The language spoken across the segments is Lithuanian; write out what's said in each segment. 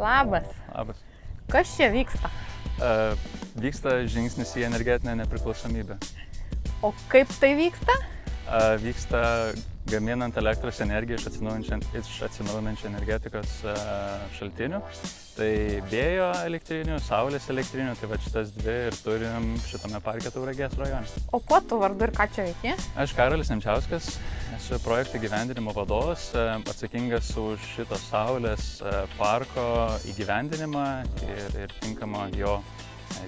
Labas. Labas. Kas čia vyksta? Vyksta žingsnis į energetinę nepriklausomybę. O kaip tai vyksta? Vyksta gaminant elektros energiją iš atsinaujinančių energetikos šaltinių. Tai vėjo elektrinių, saulės elektrinių, tai va šitas dvi ir turim šitame parke Tauragės rajone. O kuo tu vardu ir ką čia veiki? Aš Karolis Nemčiauskas, esu projektų įgyvendinimo vadovas, atsakingas už šito saulės parko įgyvendinimą ir tinkamą jo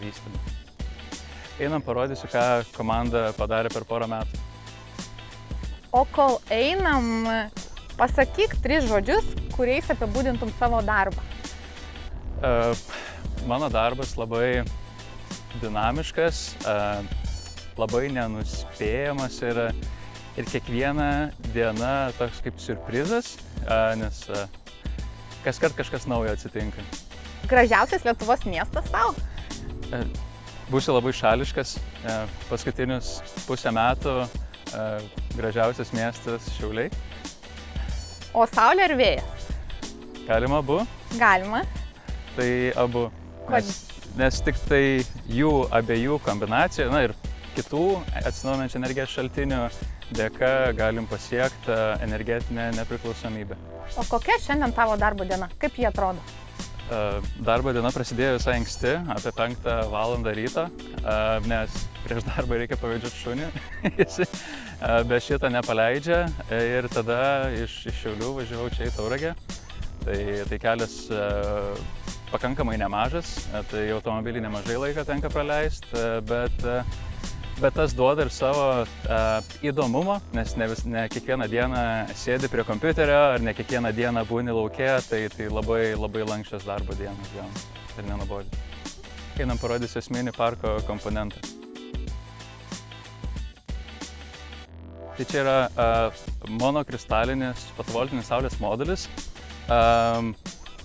vystymą. Einam, parodysiu, ką komanda padarė per porą metų. O kol einam, pasakyk 3 žodžius, kuriais apibūdintum savo darbą. Mano darbas labai dinamiškas, labai nenuspėjamas ir kiekviena diena toks kaip siurprizas, nes kaskart kažkas naujo atsitinka. Gražiausias Lietuvos miestas tau? Būsiu labai šališkas, paskutinius pusę metų gražiausias miestas Šiauliai. O saulė ir vėjas? Galima abu? Galima. Tai abu. Nes tik tai jų abiejų kombinacija, ir kitų atsinaujinančių energijos šaltinių dėka galim pasiekti energetinę nepriklausomybę. O kokia šiandien tavo darbo diena? Kaip ji atrodo? Darbo diena prasidėjo visai anksti, apie 5 valandą ryto, nes prieš darbą reikia pavedžioti šunį, be šitą nepaleidžia ir tada iš Šiaulių važiavau čia į Tauragę. Tai kelias pakankamai nemažas, tai automobilį nemažai laiko tenka praleisti, bet tas duoda ir savo įdomumo, nes ne kiekvieną dieną sėdi prie kompiuterio ar ne kiekvieną dieną būni lauke, tai labai lankščios darbo dienos gaunas ir nenubodžios. Einam, parodysiu esminį parko komponentą. Tai čia yra monokristalinis fotovoltinis saulės modulis,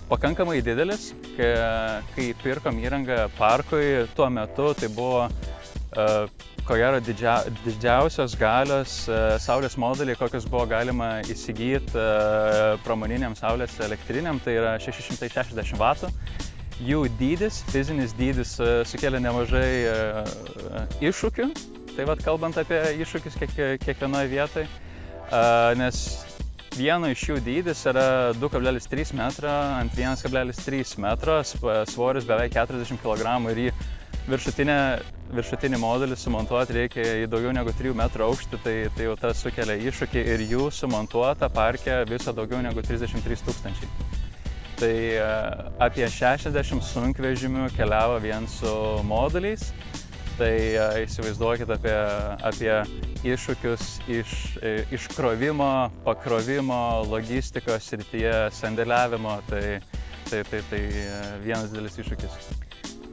pakankamai didelis, kai pirkom įrangą parkui, tuo metu tai buvo ko gero didžiausios galios saulės moduliai, kokius buvo galima įsigyti pramoniniam saulės elektriniam, tai yra 660 vatų. Jų dydis, fizinis dydis sukelia nemažai iššūkių, tai vat kalbant apie iššūkius kiekvienoje vietoje, nes vieno iš jų dydis yra 2,3 metro ant 1,3 metro, svoris beveik 40 kg ir jį viršutinį modulį sumontuoti reikia į daugiau negu 3 metrų aukštį, tai jau tas sukelia iššūkį ir jų sumontuota parke viso daugiau negu 33 000. Tai apie 60 sunkvežimių keliavo vien su moduliais, tai įsivaizduokit apie iššūkius iškrovimo, pakrovimo, logistikos srityje, sandėliavimo, tai vienas didelis iššūkis.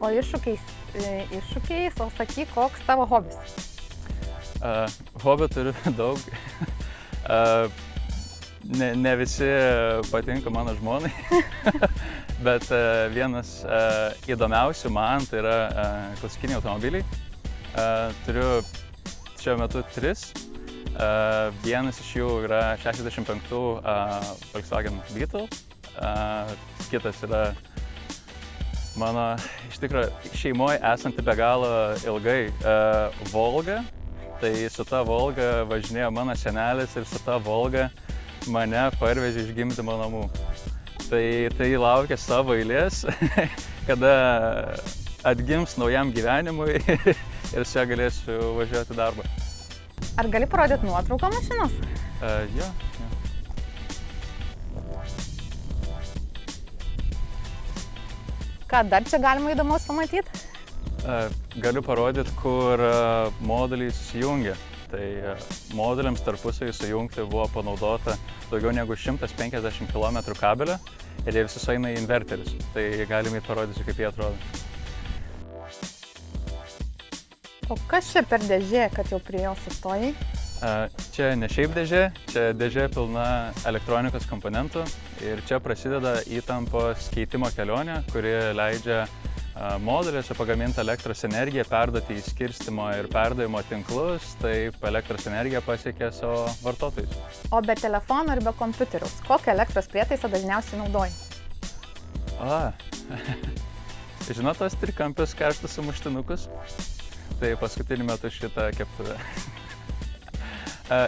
O iššūkiais, o sakyk, koks tavo hobis? Hobių turiu daug. Ne visi patinka mano žmonai, bet vienas įdomiausių man tai yra klasikiniai automobiliai. Turiu šiuo metu 3. Vienas iš jų yra 65 Volkswagen Beetle, kitas yra mano, iš tikrųjų, šeimoje esanti be galo ilgai Volga. Tai su ta Volga važinėjo mano senelis ir su ta Volga mane parvežė iš gimdymo namų. Tai laukia savo eilės, kada atgims naujam gyvenimui ir su ja galėsiu važiuoti į darbą. Ar gali parodyti nuotrauką mašinos? Jo. Ką dar čia galima įdomaus pamatyti? Galiu parodyti, kur moduliai susijungia. Tai moduliams tarpusavy sujungti buvo panaudota daugiau negu 150 km kabelio ir jie visi sueina į inverterius. Tai galime parodysiu, kaip jie atrodo. O kas čia per dėžė, kad jau prie jos sustojai? Čia ne šiaip dėžė, čia dėžė pilna elektronikos komponentų ir čia prasideda įtampos keitimo kelionė, kuri leidžia moduliuose pagamintą elektros energiją perduoti į skirstymo ir perdavimo tinklus, taip elektros energija pasiekia savo vartotojus. O be telefono ir be kompiuteriaus, kokią elektros prietaisą dažniausiai naudoji? O, žinot tos trikampius karštus sumuštinukus? Tai paskutiniu metu šitą keptuvę.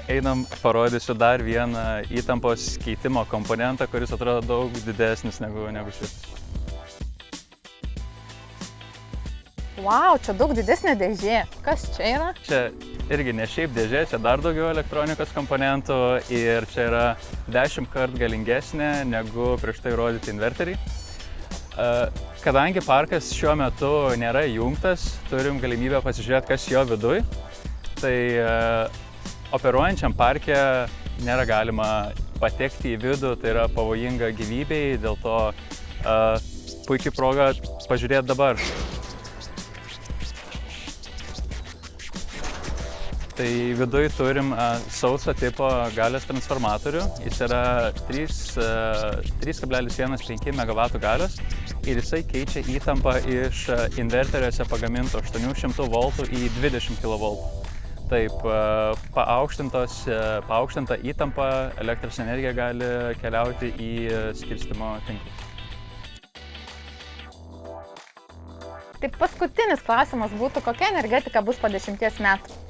Einam, parodysiu dar vieną įtampos keitimo komponentą, kuris atrodo daug didesnis negu šitas. Wow, čia daug didesnė dėžė. Kas čia yra? Čia irgi ne šiaip dėžė, čia dar daugiau elektronikos komponentų ir čia yra 10 kart galingesnė negu prieš tai rodyti inverteriai. Kadangi parkas šiuo metu nėra įjungtas, turim galimybę pasižiūrėti, kas jo viduj. Tai operuojančiam parke nėra galima patekti į vidų, tai yra pavojinga gyvybei, dėl to puikiai proga pažiūrėti dabar. Tai viduj turim sauso tipo galios transformatorių, jis yra 3,15 MW galios ir jisai keičia įtampą iš inverteriuose pagaminto 800 V į 20 kV. Taip, paaukštinta įtampa elektros energija gali keliauti į skirstymo tinklus. Tai paskutinis klausimas būtų, kokia energetika bus po 10 metų?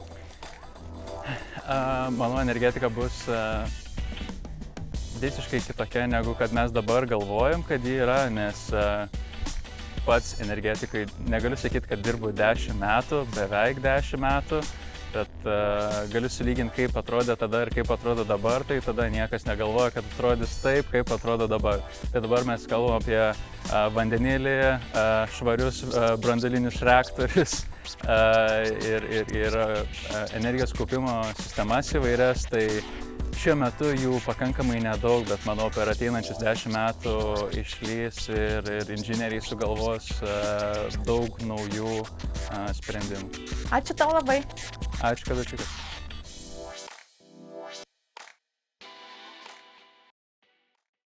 Mano energetika bus visiškai kitokia, negu kad mes dabar galvojam, kad ji yra, nes pats energetikai negaliu sakyti, kad dirbu 10 metų, beveik 10 metų, bet galiu sulyginti, kaip atrodė tada ir kaip atrodo dabar, tai tada niekas negalvoja, kad atrodys taip, kaip atrodo dabar. Tai dabar mes kalbam apie vandenilį, švarius branduolinius reaktorius ir energijos kaupimo sistemas įvairias, tai šiuo metu jų pakankamai nedaug, bet manau per ateinančius 10 metų išlys ir inžinieriai sugalvos daug naujų sprendimų. Ačiū tau labai. Ačiū, kad atvykote.